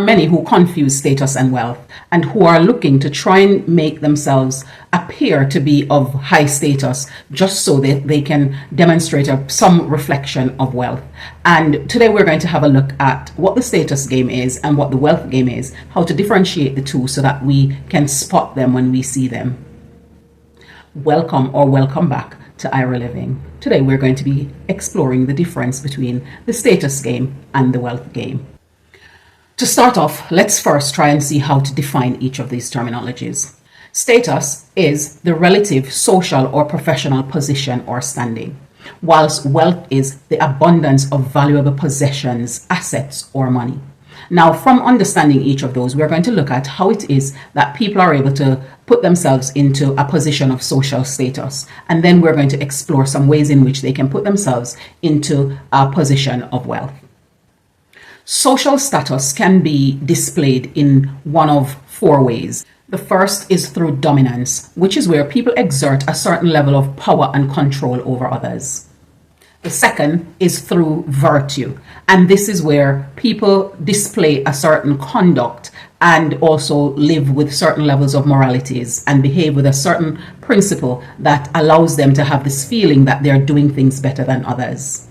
Many who confuse status and wealth and who are looking to try and make themselves appear to be of high status just so that they can demonstrate some reflection of wealth. And today we're going to have a look at what the status game is and what the wealth game is, how to differentiate the two so that we can spot them when we see them. Welcome or welcome back to Ira Living. Today we're going to be exploring the difference between the status game and the wealth game. To start off, let's first try and see how to define each of these terminologies. Status is the relative social or professional position or standing, whilst wealth is the abundance of valuable possessions, assets, or money. Now, from understanding each of those, we're going to look at how it is that people are able to put themselves into a position of social status. And then we're going to explore some ways in which they can put themselves into a position of wealth. Social status can be displayed in one of four ways. The first is through dominance, which is where people exert a certain level of power and control over others. The second is through virtue, and this is where people display a certain conduct and also live with certain levels of moralities and behave with a certain principle that allows them to have this feeling that they're doing things better than others.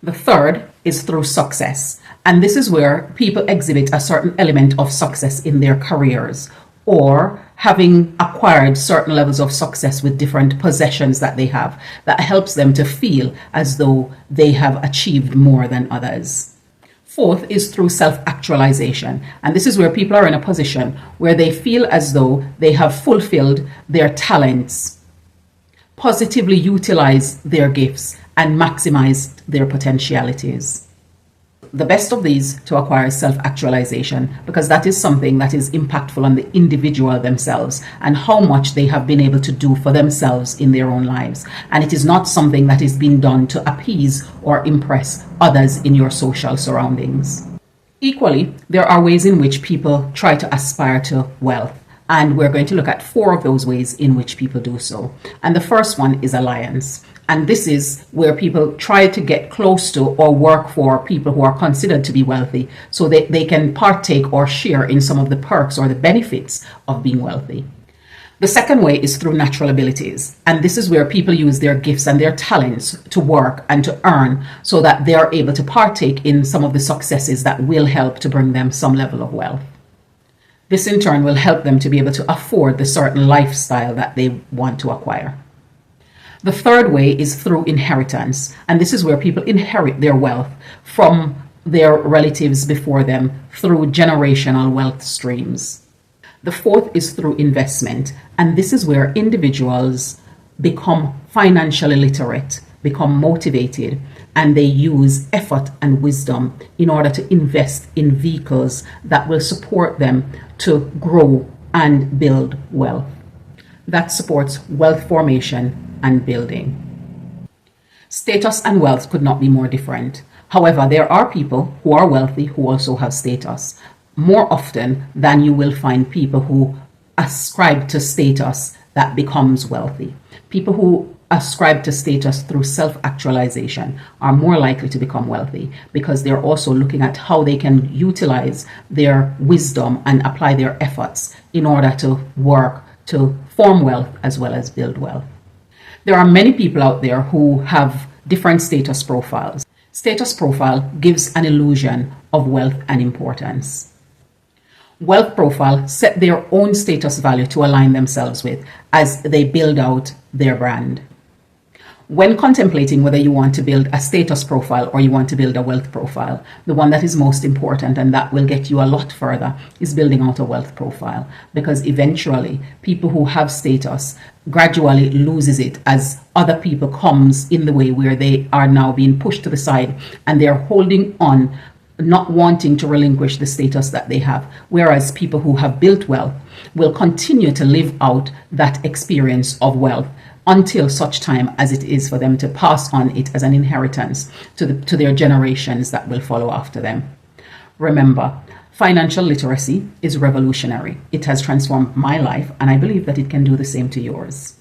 The third is through success, and this is where people exhibit a certain element of success in their careers or having acquired certain levels of success with different possessions that they have that helps them to feel as though they have achieved more than others. Fourth is through self-actualization, and this is where people are in a position where they feel as though they have fulfilled their talents, positively utilized their gifts, and maximized their potentialities. The best of these to acquire is self-actualization, because that is something that is impactful on the individual themselves and how much they have been able to do for themselves in their own lives. And it is not something that is being done to appease or impress others in your social surroundings. Equally, there are ways in which people try to aspire to wealth. And we're going to look at four of those ways in which people do so. And the first one is alliance. And this is where people try to get close to or work for people who are considered to be wealthy so that they can partake or share in some of the perks or the benefits of being wealthy. The second way is through natural abilities. And this is where people use their gifts and their talents to work and to earn so that they are able to partake in some of the successes that will help to bring them some level of wealth. This in turn will help them to be able to afford the certain lifestyle that they want to acquire. The third way is through inheritance, and this is where people inherit their wealth from their relatives before them through generational wealth streams. The fourth is through investment, and this is where individuals become financially literate, become motivated, and they use effort and wisdom in order to invest in vehicles that will support them to grow and build wealth. That supports wealth formation and building. Status and wealth could not be more different. However, there are people who are wealthy who also have status. More often than you will find people who ascribe to status that becomes wealthy. People who ascribe to status through self-actualization are more likely to become wealthy because they're also looking at how they can utilize their wisdom and apply their efforts in order to work to form wealth as well as build wealth. There are many people out there who have different status profiles. Status profile gives an illusion of wealth and importance. Wealth profile set their own status value to align themselves with as they build out their brand. When contemplating whether you want to build a status profile or you want to build a wealth profile, the one that is most important and that will get you a lot further is building out a wealth profile, because eventually people who have status gradually loses it as other people comes in the way where they are now being pushed to the side and they're holding on, not wanting to relinquish the status that they have, whereas people who have built wealth will continue to live out that experience of wealth until such time as it is for them to pass on it as an inheritance to their generations that will follow after them. Remember, financial literacy is revolutionary. It has transformed my life, and I believe that it can do the same to yours.